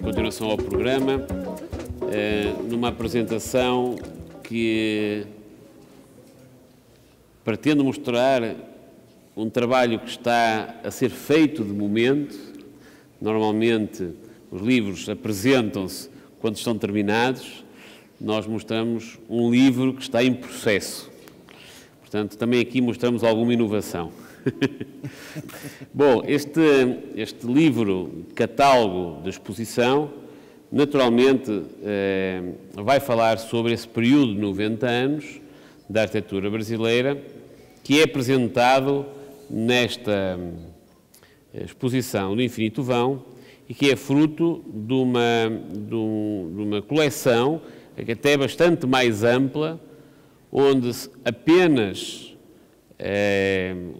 continuação ao programa, numa apresentação que pretende mostrar um trabalho que está a ser feito de momento. Normalmente os livros apresentam-se quando estão terminados, nós mostramos um livro que está em processo. Portanto, também aqui mostramos alguma inovação. Bom, este livro, catálogo de exposição, naturalmente vai falar sobre esse período de 90 anos da arquitetura brasileira, que é apresentado nesta exposição do Infinito Vão e que é fruto de uma coleção que até é bastante mais ampla, onde apenas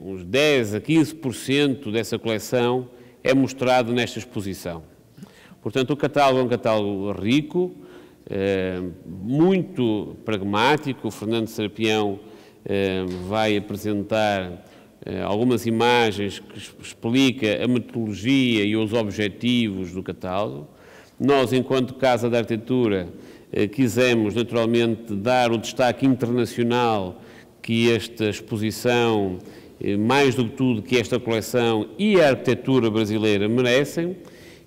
uns 10 a 15% dessa coleção é mostrado nesta exposição. Portanto, o catálogo é um catálogo rico, muito pragmático. O Fernando Serapião vai apresentar algumas imagens que explica a metodologia e os objetivos do catálogo. Nós, enquanto Casa da Arquitetura, quisemos naturalmente dar o destaque internacional que esta exposição, mais do que tudo que esta coleção e a arquitetura brasileira merecem,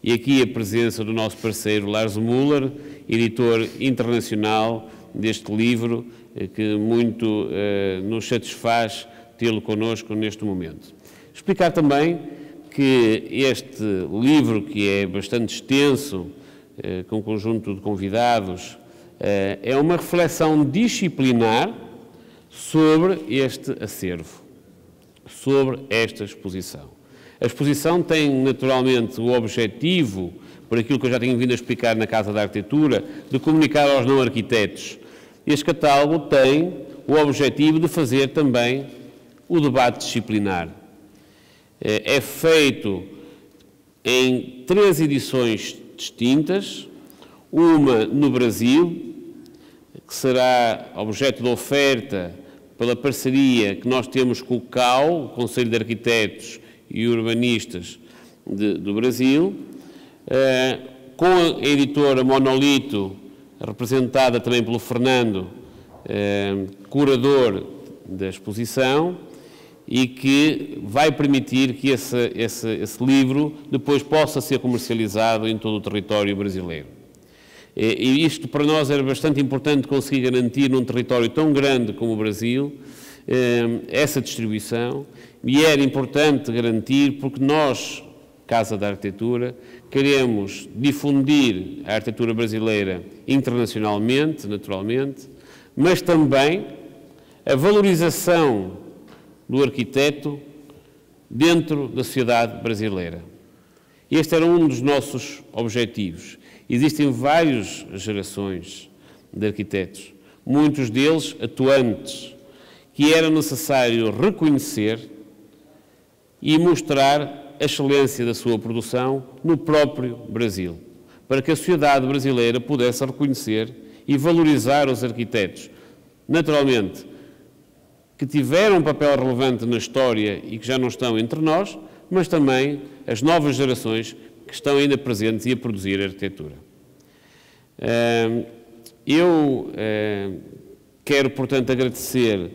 e aqui a presença do nosso parceiro Lars Müller, editor internacional deste livro, que muito nos satisfaz tê-lo connosco neste momento. Explicar também que este livro, que é bastante extenso, com um conjunto de convidados, é uma reflexão disciplinar sobre este acervo, sobre esta exposição. A exposição tem, naturalmente, o objetivo, por aquilo que eu já tenho vindo a explicar na Casa da Arquitetura, de comunicar aos não-arquitetos. Este catálogo tem o objetivo de fazer também o debate disciplinar. É feito em 3 edições distintas, uma no Brasil, que será objeto de oferta pela parceria que nós temos com o CAU, o Conselho de Arquitetos e Urbanistas do Brasil, com a editora Monolito, representada também pelo Fernando, curador da exposição, e que vai permitir que esse livro depois possa ser comercializado em todo o território brasileiro. E isto para nós era bastante importante conseguir garantir num território tão grande como o Brasil essa distribuição, e era importante garantir porque nós, Casa da Arquitetura, queremos difundir a arquitetura brasileira internacionalmente, naturalmente, mas também a valorização do arquiteto dentro da sociedade brasileira. Este era um dos nossos objetivos. Existem várias gerações de arquitetos, muitos deles atuantes, que era necessário reconhecer e mostrar a excelência da sua produção no próprio Brasil, para que a sociedade brasileira pudesse reconhecer e valorizar os arquitetos, naturalmente, que tiveram um papel relevante na história e que já não estão entre nós, mas também as novas gerações que estão ainda presentes e a produzir arquitetura. Eu quero, portanto, agradecer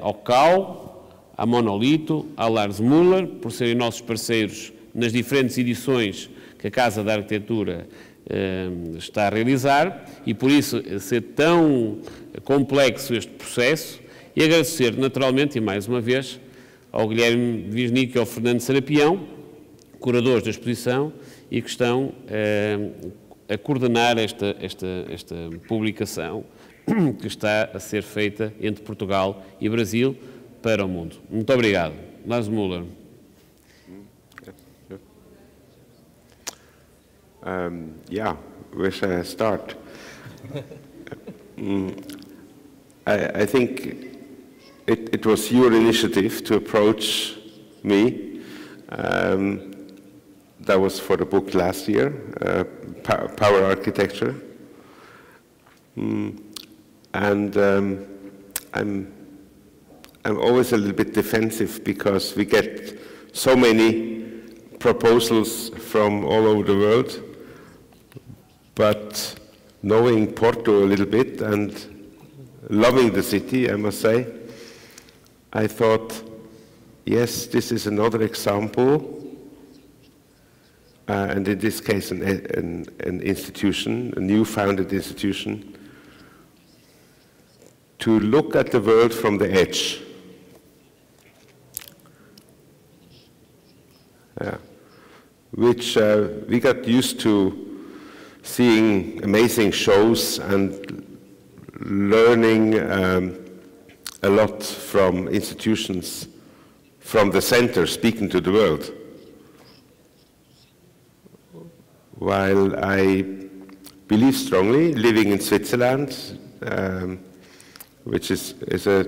ao CAU, à Monolito, ao Lars Müller, por serem nossos parceiros nas diferentes edições que a Casa da Arquitetura está a realizar, e por isso ser tão complexo este processo, e agradecer naturalmente, e mais uma vez, ao Guilherme Wisnik e ao Fernando Serapião, curadores da exposição, e que estão a coordenar esta publicação que está a ser feita entre Portugal e Brasil para o mundo. Muito obrigado. Lars Müller. Yeah, where shall I start? I think it was your initiative to approach me. That was for the book last year, Power Architecture. And I'm always a little bit defensive because we get so many proposals from all over the world, but knowing Porto a little bit and loving the city, I must say, I thought, yes, this is another example, and in this case an institution, a new founded institution, to look at the world from the edge. Which we got used to seeing amazing shows and learning a lot from institutions from the center speaking to the world. While I believe strongly, living in Switzerland, which is a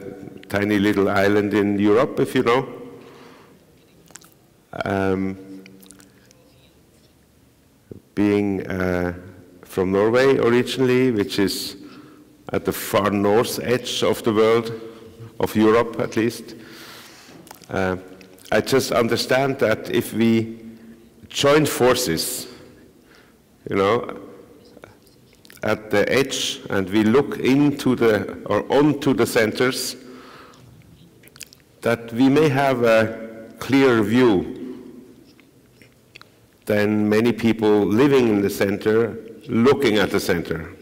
tiny little island in Europe, if you know, being from Norway originally, which is at the far north edge of the world, of Europe at least, I just understand that if we join forces, you know, at the edge, and we look into or onto the centers, that we may have a clearer view than many people living in the center, looking at the center.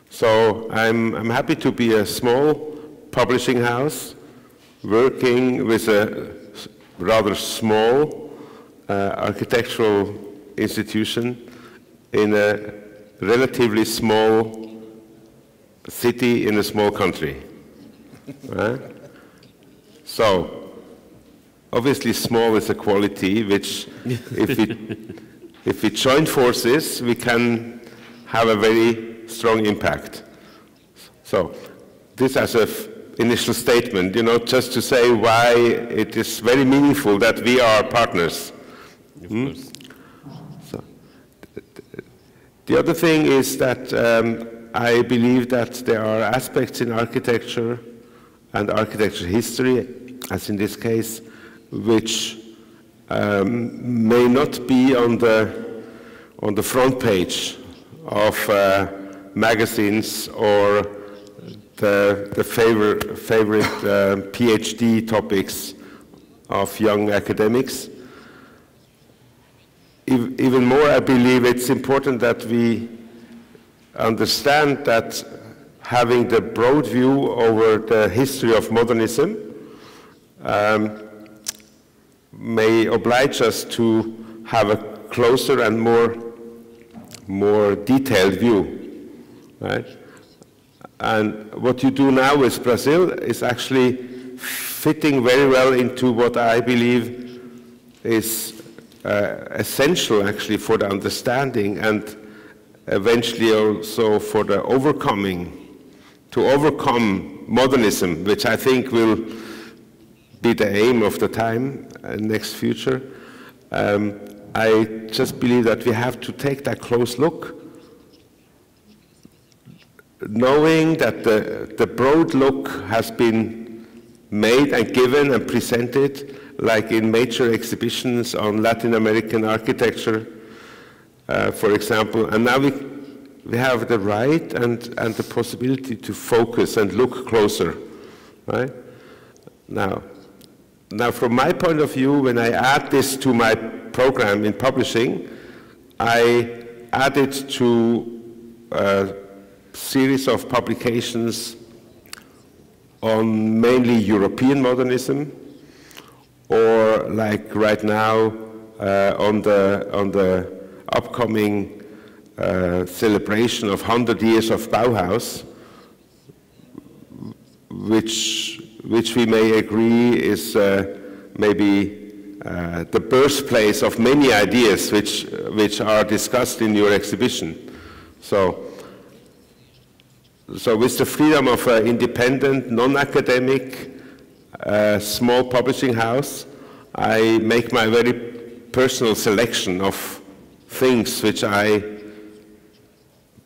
So I'm happy to be a small publishing house working with a rather small architectural institution in a relatively small city in a small country. So, obviously small is a quality which, if we join forces, we can have a very strong impact. So, this as an initial statement, you know, just to say why it is very meaningful that we are partners. So, the other thing is that I believe that there are aspects in architecture and architecture history, as in this case, which may not be on the front page of magazines or the favorite PhD topics of young academics. Even more, I believe it's important that we understand that having the broad view over the history of modernism may oblige us to have a closer and more detailed view, right? And what you do now with Brazil is actually fitting very well into what I believe is essential actually for the understanding and eventually also for the to overcome modernism, which I think will be the aim of the time, next future. I just believe that we have to take that close look, knowing that the broad look has been made and given and presented, like in major exhibitions on Latin American architecture, for example, and now we have the right and the possibility to focus and look closer, right? Now, from my point of view, when I add this to my program in publishing, I add it to a series of publications on mainly European modernism, or like right now on the upcoming celebration of 100 years of Bauhaus, which we may agree is maybe the birthplace of many ideas which are discussed in your exhibition. So with the freedom of an independent, non-academic, small publishing house, I make my very personal selection of things which I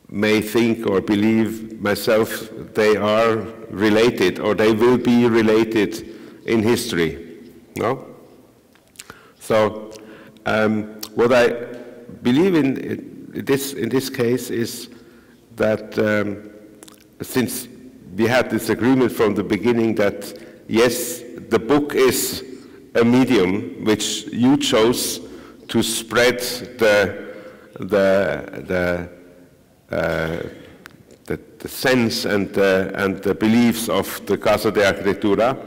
may think or believe myself they are related or they will be related in history. No? So what I believe in this case is that since we had this agreement from the beginning that yes, the book is a medium which you chose to spread the sense and the beliefs of the Casa de Arquitectura,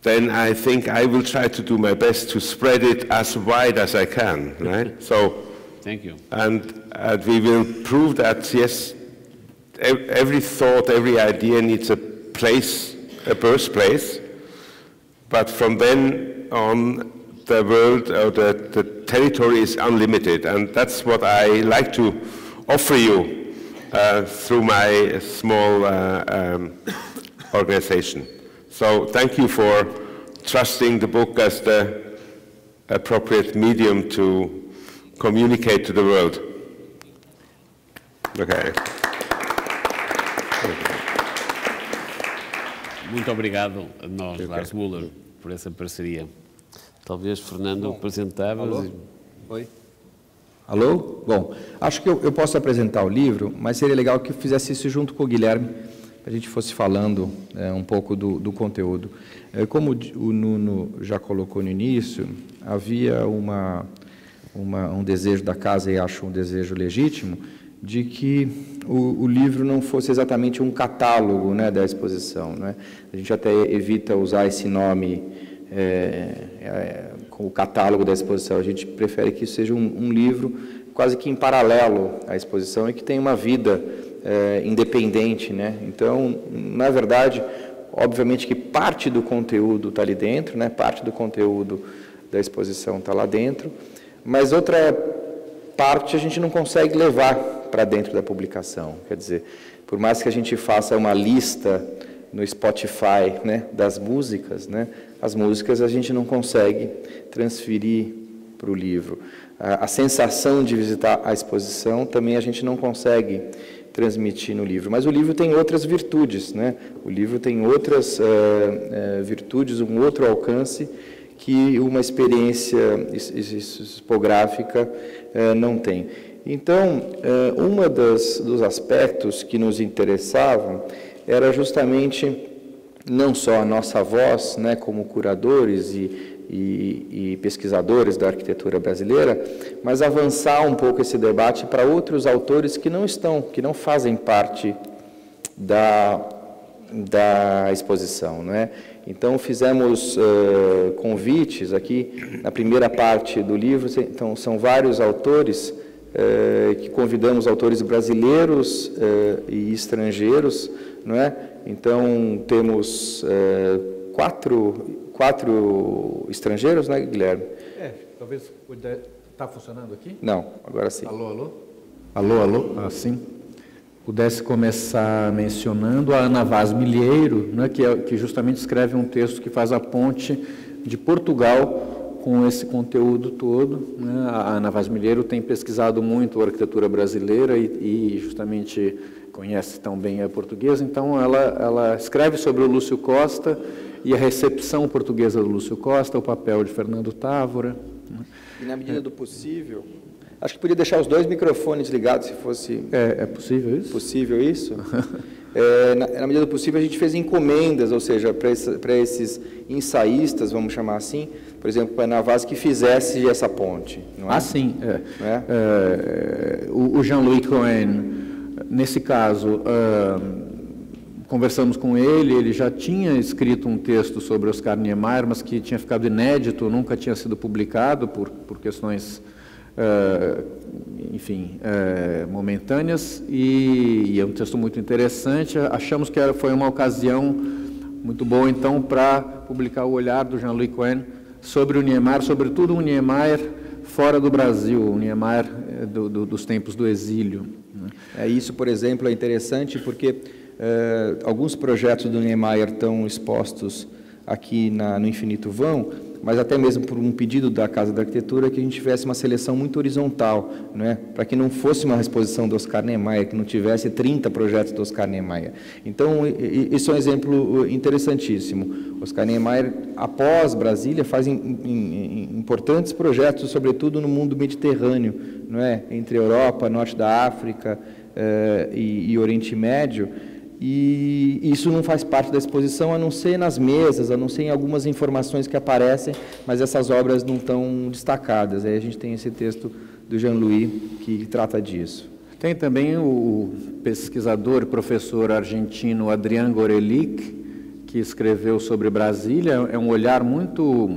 then I think I will try to do my best to spread it as wide as I can, right? So, thank you. And we will prove that, yes, every thought, every idea needs a place, a birthplace, but from then on, the world, or the territory is unlimited, and that's what I like to offer you through my small organization. So thank you for trusting the book as the appropriate medium to communicate to the world. Okay. Muito obrigado a nós, Lars Müller, por essa parceria. Talvez, Fernando, apresentavas... Alô? Oi? Alô? Bom, acho que eu posso apresentar o livro, mas seria legal que eu fizesse isso junto com o Guilherme, para a gente fosse falando um pouco do conteúdo. Como o Nuno já colocou no início, havia um desejo da casa, e acho um desejo legítimo, de que o livro não fosse exatamente um catálogo, né, da exposição, né? A gente até evita usar esse nome com o catálogo da exposição. A gente prefere que isso seja um livro quase que em paralelo à exposição e que tenha uma vida independente, né? Então, na verdade, obviamente que parte do conteúdo está ali dentro, né? Parte do conteúdo da exposição está lá dentro, mas outra parte a gente não consegue levar para dentro da publicação. Quer dizer, por mais que a gente faça uma lista no Spotify, né, das músicas, né, as músicas a gente não consegue transferir para o livro. A sensação de visitar a exposição também a gente não consegue transmitir no livro. Mas o livro tem outras virtudes, né? O livro tem outras virtudes, um outro alcance que uma experiência expográfica não tem. Então, dos aspectos que nos interessavam era justamente não só a nossa voz, né, como curadores e pesquisadores da arquitetura brasileira, mas avançar um pouco esse debate para outros autores que não fazem parte da exposição, né? Então fizemos convites aqui na primeira parte do livro. Então são vários autores que convidamos, autores brasileiros e estrangeiros, não é? Então temos quatro estrangeiros, né, Guilherme? Talvez pudesse... Está funcionando aqui? Não, agora sim. Alô, alô? Alô, alô? Sim. Pudesse começar mencionando a Ana Vaz Milheiro, né, que justamente escreve um texto que faz a ponte de Portugal com esse conteúdo todo, né? A Ana Vaz Milheiro tem pesquisado muito a arquitetura brasileira e justamente conhece tão bem a portuguesa, então ela escreve sobre o Lúcio Costa e a recepção portuguesa do Lúcio Costa, o papel de Fernando Távora. E na medida do possível, acho que podia deixar os dois microfones ligados, se fosse... É possível isso? Possível isso? Na medida do possível, a gente fez encomendas, ou seja, para esses ensaístas, vamos chamar assim, por exemplo, para a Ana Vaz, que fizesse essa ponte. Não é? Sim. O Jean-Louis Cohen, nesse caso, conversamos com ele já tinha escrito um texto sobre Oscar Niemeyer, mas que tinha ficado inédito, nunca tinha sido publicado por questões... momentâneas, e é um texto muito interessante. Achamos que foi uma ocasião muito boa, então, para publicar o olhar do Jean-Louis Cohen sobre o Niemeyer, sobretudo o Niemeyer fora do Brasil, o Niemeyer dos tempos do exílio. Isso, por exemplo, é interessante porque alguns projetos do Niemeyer estão expostos aqui no Infinito Vão, mas até mesmo por um pedido da Casa da Arquitetura, que a gente tivesse uma seleção muito horizontal, né? Para que não fosse uma exposição do Oscar Niemeyer, que não tivesse 30 projetos do Oscar Niemeyer. Então, isso é um exemplo interessantíssimo. Oscar Niemeyer, após Brasília, faz importantes projetos, sobretudo no mundo mediterrâneo, não é? Entre Europa, Norte da África e Oriente Médio. E isso não faz parte da exposição, a não ser nas mesas, a não ser em algumas informações que aparecem, mas essas obras não estão destacadas. Aí a gente tem esse texto do Jean-Louis que trata disso. Tem também o pesquisador e professor argentino Adrián Gorelick, que escreveu sobre Brasília. É um olhar muito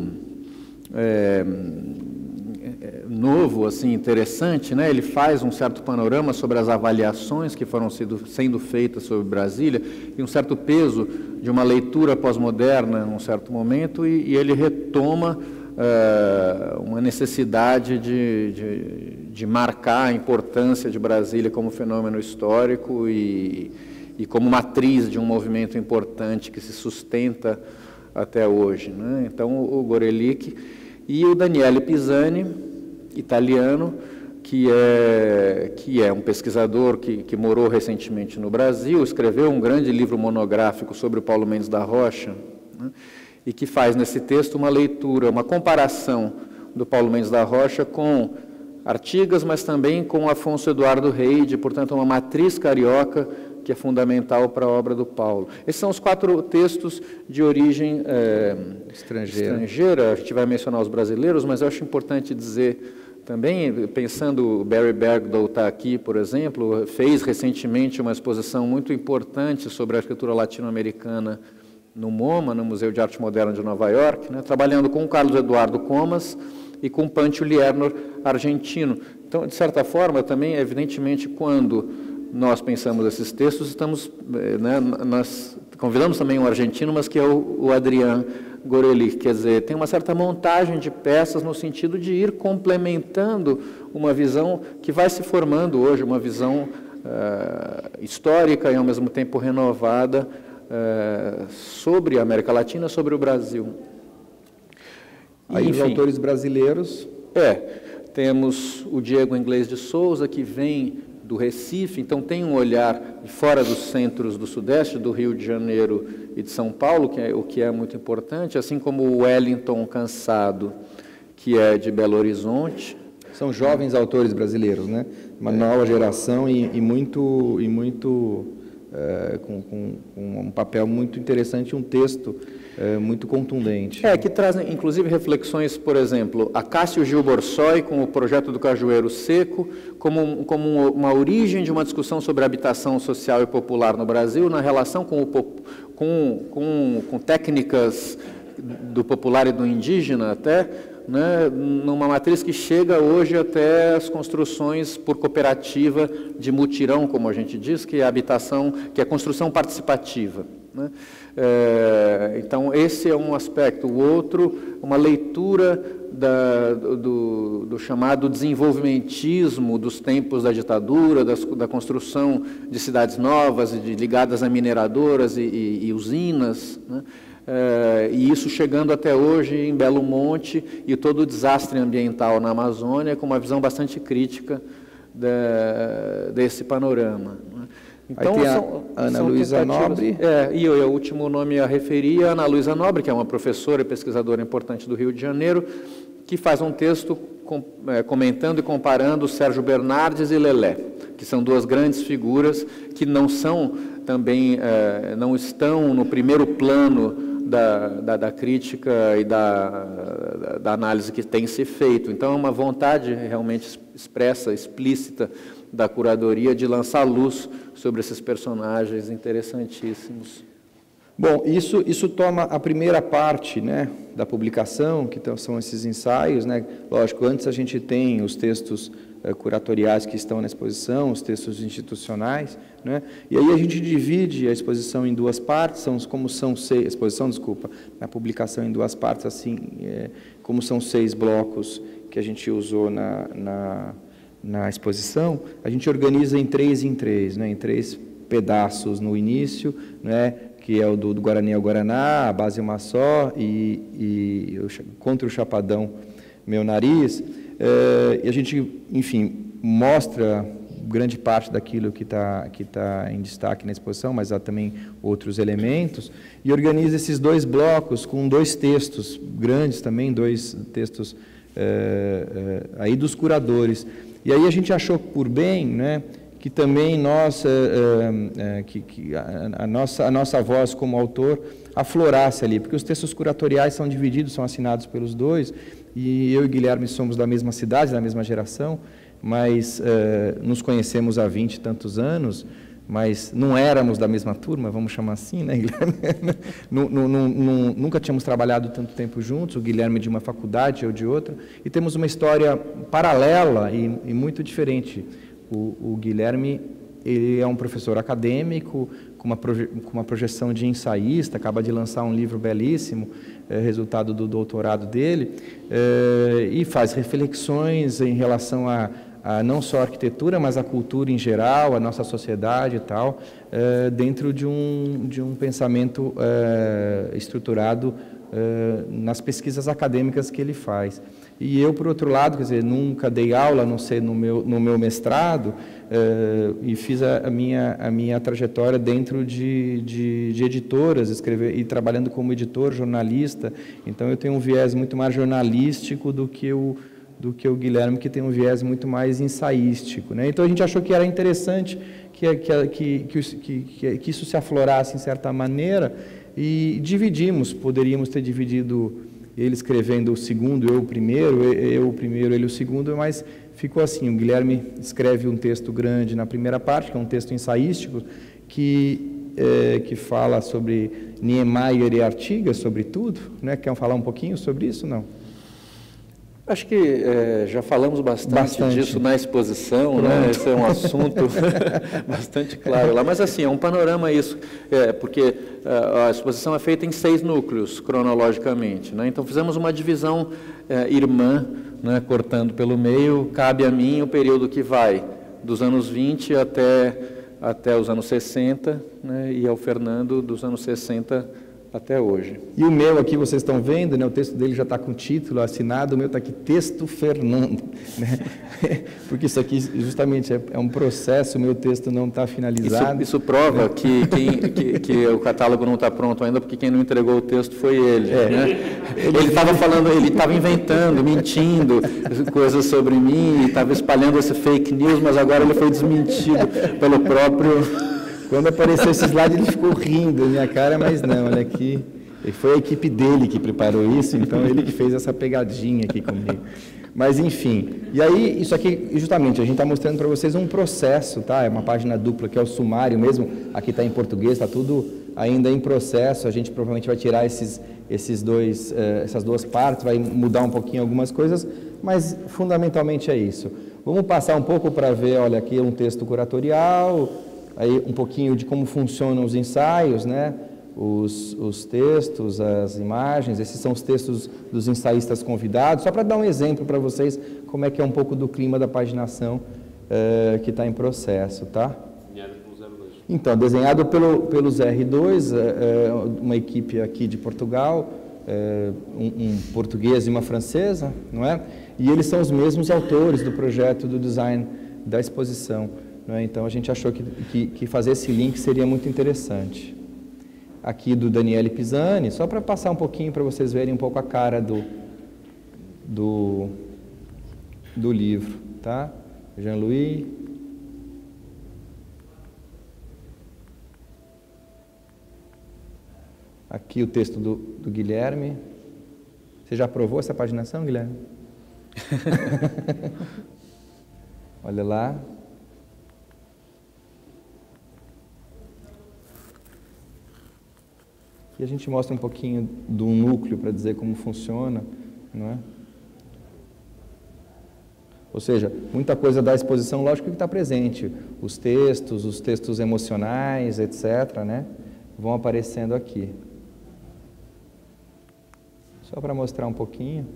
novo, assim, interessante, né? Ele faz um certo panorama sobre as avaliações que foram sendo feitas sobre Brasília e um certo peso de uma leitura pós-moderna em um certo momento, e ele retoma uma necessidade de marcar a importância de Brasília como fenômeno histórico e como matriz de um movimento importante que se sustenta até hoje, né? Então, o Gorelick e o Daniele Pisani, italiano, que é um pesquisador que morou recentemente no Brasil, escreveu um grande livro monográfico sobre o Paulo Mendes da Rocha, né, e que faz nesse texto uma leitura, uma comparação do Paulo Mendes da Rocha com Artigas, mas também com Afonso Eduardo Reide, portanto, uma matriz carioca que é fundamental para a obra do Paulo. Esses são os 4 textos de origem estrangeira. A gente vai mencionar os brasileiros, mas eu acho importante dizer também, pensando, Barry Bergdahl está aqui, por exemplo, fez recentemente uma exposição muito importante sobre a arquitetura latino-americana no MoMA, no Museu de Arte Moderna de Nova York, né, trabalhando com o Carlos Eduardo Comas e com Pancho Liernor, argentino. Então, de certa forma, também, evidentemente, quando nós pensamos esses textos, estamos, né, nós convidamos também um argentino, mas que é o Adrián Gorelick, quer dizer, tem uma certa montagem de peças no sentido de ir complementando uma visão que vai se formando hoje, uma visão histórica e ao mesmo tempo renovada sobre a América Latina, sobre o Brasil. Aí, enfim, os autores brasileiros... Temos o Diego Inglês de Souza, que vem do Recife, então tem um olhar fora dos centros do Sudeste, do Rio de Janeiro e de São Paulo, o que é muito importante, assim como o Wellington Cansado, que é de Belo Horizonte. São jovens autores brasileiros, né? Uma nova geração e muito com um papel muito interessante, um texto muito contundente. Que trazem, inclusive, reflexões, por exemplo, Acácio Gil Borsoi, com o projeto do Cajueiro Seco, como uma origem de uma discussão sobre habitação social e popular no Brasil, na relação com técnicas do popular e do indígena até, né, numa matriz que chega hoje até as construções por cooperativa de mutirão, como a gente diz, que é a habitação, que é a construção participativa, né? Então, esse é um aspecto. O outro, uma leitura do chamado desenvolvimentismo dos tempos da ditadura, da construção de cidades novas, ligadas a mineradoras e usinas, né? E isso chegando até hoje em Belo Monte e todo o desastre ambiental na Amazônia, com uma visão bastante crítica desse panorama, né? Então, aí tem a Ana Luísa Nobre. E o último nome a referir é a Ana Luísa Nobre, que é uma professora e pesquisadora importante do Rio de Janeiro, que faz um texto comentando e comparando Sérgio Bernardes e Lelé, que são 2 grandes figuras que não estão no primeiro plano da crítica e da análise que tem se feito. Então, é uma vontade realmente expressa, explícita, da curadoria de lançar luz sobre esses personagens interessantíssimos. Bom, isso toma a primeira parte, né, da publicação, que são esses ensaios, né? Lógico, antes a gente tem os textos curatoriais que estão na exposição, os textos institucionais, né? E aí a gente divide a exposição em 2 partes, a publicação em 2 partes, assim, como são 6 blocos que a gente usou na exposição, a gente organiza em 3 em 3, né, em 3 pedaços no início, né, que é o do Guarani ao Guaraná, a base uma só, e contra o Chapadão, Meu Nariz. E a gente, enfim, mostra grande parte daquilo que tá em destaque na exposição, mas há também outros elementos, e organiza esses 2 blocos com 2 textos grandes também, 2 textos aí dos curadores. E aí a gente achou por bem, né, que também nós, a nossa voz como autor aflorasse ali, porque os textos curatoriais são divididos, são assinados pelos 2, e eu e Guilherme somos da mesma cidade, da mesma geração, mas nos conhecemos há 20 e tantos anos, mas não éramos da mesma turma, vamos chamar assim, né, Guilherme? Nunca tínhamos trabalhado tanto tempo juntos, o Guilherme de uma faculdade, eu de outra, e temos uma história paralela e muito diferente. O Guilherme, ele é um professor acadêmico, com uma projeção de ensaísta, acaba de lançar um livro belíssimo, resultado do doutorado dele, e faz reflexões em relação a não só a arquitetura, mas a cultura em geral, a nossa sociedade e tal, dentro de um pensamento estruturado nas pesquisas acadêmicas que ele faz. E eu, por outro lado, quer dizer, nunca dei aula, a não ser no meu mestrado, e fiz a minha trajetória dentro de editoras, e trabalhando como editor, jornalista. Então, eu tenho um viés muito mais jornalístico do que o Guilherme, que tem um viés muito mais ensaístico, né? Então, a gente achou que era interessante que isso se aflorasse em certa maneira, e poderíamos ter dividido, ele escrevendo o segundo, eu o primeiro, ele o segundo, mas ficou assim, o Guilherme escreve um texto grande na primeira parte, que é um texto ensaístico, que fala sobre Niemeyer e Artigas, sobretudo, né? Quer falar um pouquinho sobre isso, não? Acho que já falamos bastante disso na exposição, né? Esse é um assunto bastante claro lá. Mas, assim, é um panorama isso, porque a exposição é feita em 6 núcleos, cronologicamente, né? Então, fizemos uma divisão irmã, né? Cortando pelo meio. Cabe a mim o período que vai dos anos 20 até os anos 60, né? E ao Fernando dos anos 60 até hoje. E o meu aqui, vocês estão vendo, né, o texto dele já está com o título assinado, o meu está aqui, Texto Fernando, né? Porque isso aqui justamente é um processo, o meu texto não está finalizado. Isso prova que o catálogo não está pronto ainda, porque quem não entregou o texto foi ele. Né? Ele estava falando, ele estava inventando, mentindo coisas sobre mim, estava espalhando esse fake news, mas agora ele foi desmentido pelo próprio... Quando apareceu esse slide, ele ficou rindo na minha cara, mas não, olha aqui. Foi a equipe dele que preparou isso, então ele que fez essa pegadinha aqui comigo. Mas, enfim, e aí, isso aqui, justamente, a gente está mostrando para vocês um processo, tá? É uma página dupla, que é o sumário mesmo, aqui está em português, está tudo ainda em processo, a gente provavelmente vai tirar essas 2 partes, vai mudar um pouquinho algumas coisas, mas fundamentalmente é isso. Vamos passar um pouco para ver, olha, aqui um texto curatorial, aí um pouquinho de como funcionam os ensaios, né? Os textos, as imagens, esses são os textos dos ensaístas convidados, só para dar um exemplo para vocês como é que é um pouco do clima da paginação que está em processo, tá? Desenhado pelo 02. Então, desenhado pelos R2, uma equipe aqui de Portugal, um português e uma francesa, não é? E eles são os mesmos autores do projeto do design da exposição. Então, a gente achou que fazer esse link seria muito interessante. Aqui do Daniele Pisani, só para passar um pouquinho para vocês verem um pouco a cara do livro, tá? Jean-Louis. Aqui o texto do Guilherme. Você já aprovou essa paginação, Guilherme? Olha lá. E a gente mostra um pouquinho do núcleo para dizer como funciona, não é? Ou seja, muita coisa da exposição, lógico que está presente. Os textos emocionais, etc., né? Vão aparecendo aqui. Só para mostrar um pouquinho.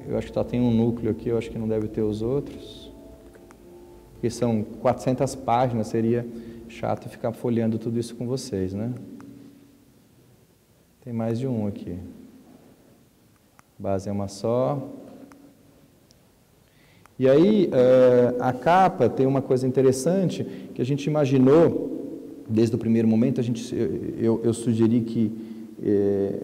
Eu acho que só tem um núcleo aqui, eu acho que não deve ter os outros. porque são 400 páginas, seria chato ficar folheando tudo isso com vocês, né? Tem mais de um aqui. Base é uma só. E aí, a capa tem uma coisa interessante que a gente imaginou, desde o primeiro momento, eu sugeri que,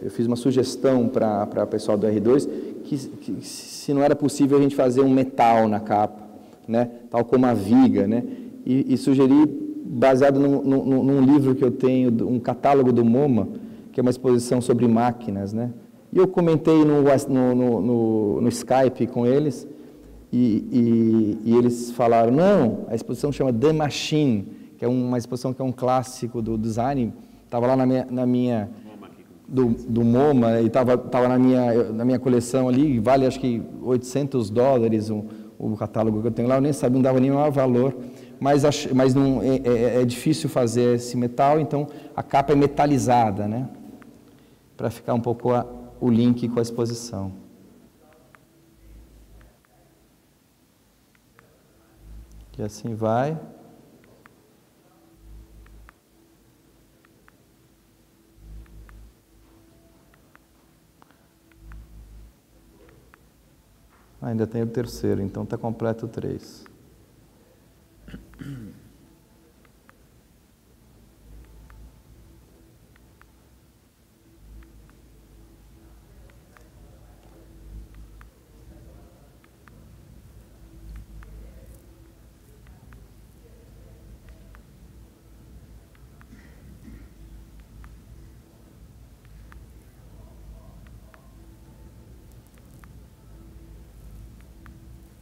eu fiz uma sugestão para o pessoal do R2, que se não era possível a gente fazer um metal na capa, né? Tal como a viga, né? E sugeri, baseado num livro que eu tenho, um catálogo do MoMA, que é uma exposição sobre máquinas, né? E eu comentei no Skype com eles, e eles falaram, não, a exposição chama The Machine, que é uma exposição que é um clássico do design, estava lá do MoMA, e estava na minha coleção ali, vale acho que $800 o catálogo que eu tenho lá, eu nem sabia, não dava nem o maior valor, mas não, é difícil fazer esse metal, então a capa é metalizada, né? Para ficar um pouco o link com a exposição. E assim vai. Ainda tem o terceiro, então está completo o 3.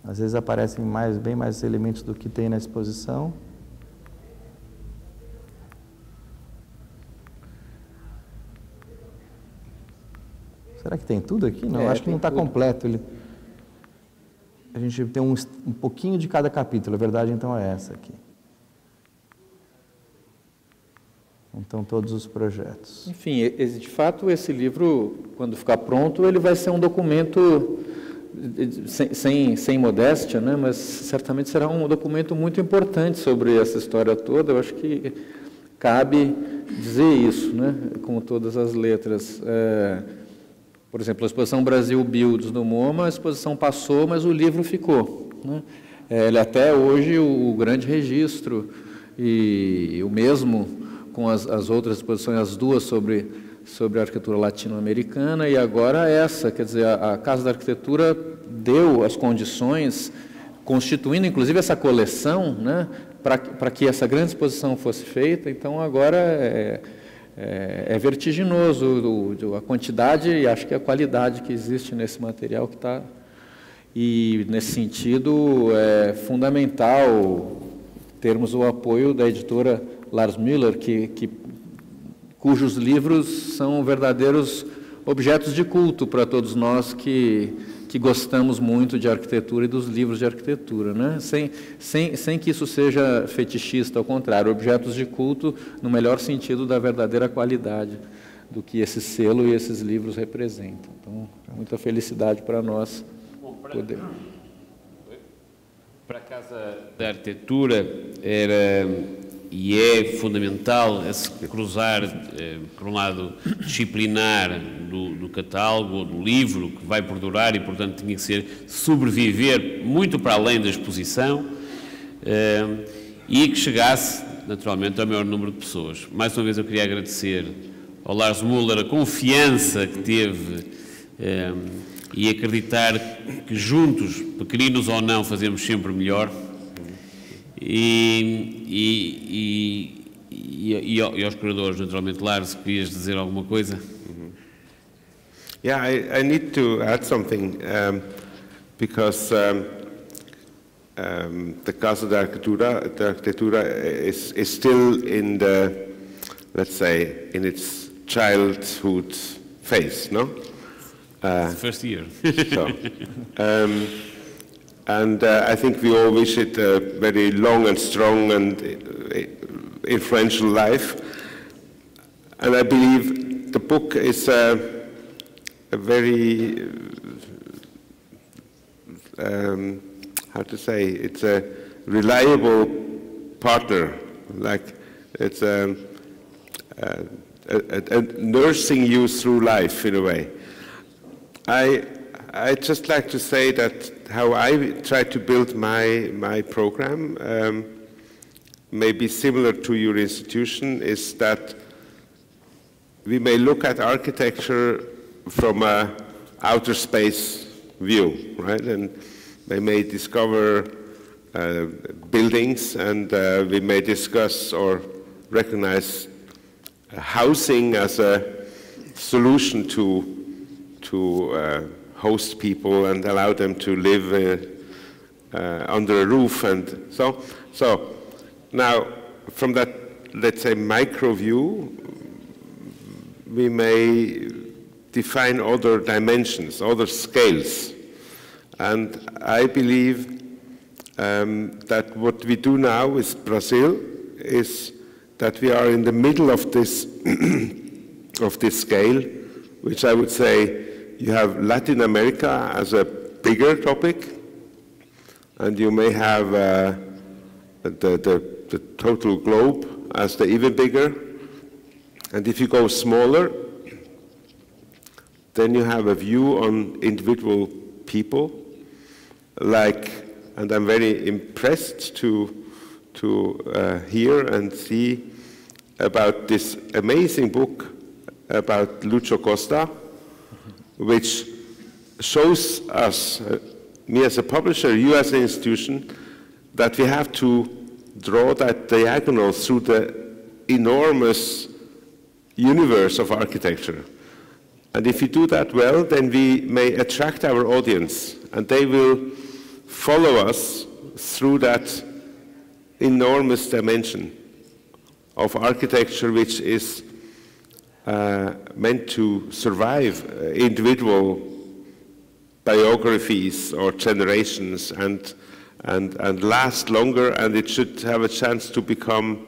Às vezes aparecem bem mais elementos do que tem na exposição. Será que tem tudo aqui? Não, acho que não está completo. A gente tem um pouquinho de cada capítulo, a verdade então é essa aqui. Então, todos os projetos. Enfim, de fato, esse livro, quando ficar pronto, ele vai ser um documento... Sem modéstia, né? Mas certamente será um documento muito importante sobre essa história toda. Eu acho que cabe dizer isso, né? Com todas as letras. Por exemplo, a exposição Brasil Builds no MoMA, a exposição passou, mas o livro ficou, né? Ele até hoje o grande registro, e o mesmo com as outras exposições, as duas sobre a arquitetura latino-americana, e agora essa, quer dizer, a Casa da Arquitetura deu as condições, constituindo inclusive essa coleção, né, para que essa grande exposição fosse feita. Então agora é vertiginoso a quantidade e acho que a qualidade que existe nesse material que está, e nesse sentido é fundamental termos o apoio da editora Lars Müller, cujos livros são verdadeiros objetos de culto para todos nós que gostamos muito de arquitetura e dos livros de arquitetura, né? Sem que isso seja fetichista, ao contrário, objetos de culto no melhor sentido da verdadeira qualidade do que esse selo e esses livros representam. Então, muita felicidade para nós poder. Para a Casa da Arquitetura era e é fundamental esse cruzar, por um lado, disciplinar do catálogo ou do livro, que vai perdurar e, portanto, tinha que sobreviver muito para além da exposição, e que chegasse, naturalmente, ao maior número de pessoas. Mais uma vez eu queria agradecer ao Lars Müller a confiança que teve e acreditar que juntos, pequeninos ou não, fazemos sempre melhor. E aos curadores, naturalmente. Lars, querias dizer alguma coisa? Yeah, I need to add something, because the Casa da Arquitetura is still in the, let's say, in its childhood phase, no? First year. So, and I think we all wish it a very long and strong and influential life. And I believe the book is a very, how to say, it's a reliable partner, like it's nursing you through life in a way. I just like to say that how I try to build my program may be similar to your institution, is that we may look at architecture from an outer space view, right? And we may discover buildings, and we may discuss or recognize housing as a solution to host people and allow them to live under a roof. And so now, from that, let's say, micro view, we may define other dimensions, other scales. And I believe that what we do now with Brazil is that we are in the middle of this, of this scale, which I would say you have Latin America as a bigger topic, and you may have the total globe as the even bigger. And if you go smaller, then you have a view on individual people, like, and I'm very impressed to hear and see about this amazing book about Lúcio Costa, which shows us, me as a publisher, you as an institution, that we have to draw that diagonal through the enormous universe of architecture. And if we do that well, then we may attract our audience, and they will follow us through that enormous dimension of architecture, which is meant to survive individual biographies or generations and last longer, and it should have a chance to become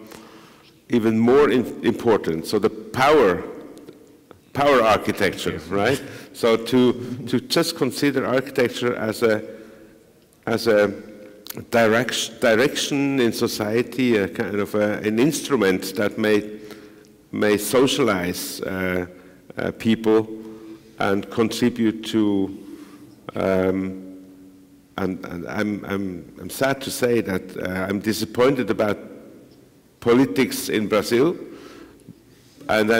even more important. So the power architecture, right? So to just consider architecture as a direction in society, a kind of an instrument that may socialize people and contribute to. And I'm sad to say that I'm disappointed about politics in Brazil, and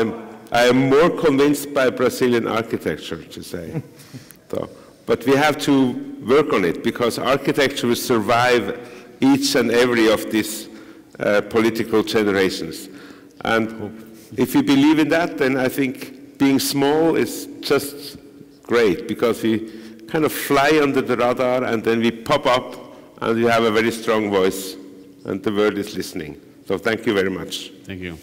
I am more convinced by Brazilian architecture, to say. So, but we have to work on it, because architecture will survive each and every of these political generations. And if we believe in that, then I think being small is just great, because we kind of fly under the radar, and then we pop up, and we have a very strong voice, and the world is listening. So thank you very much. Thank you.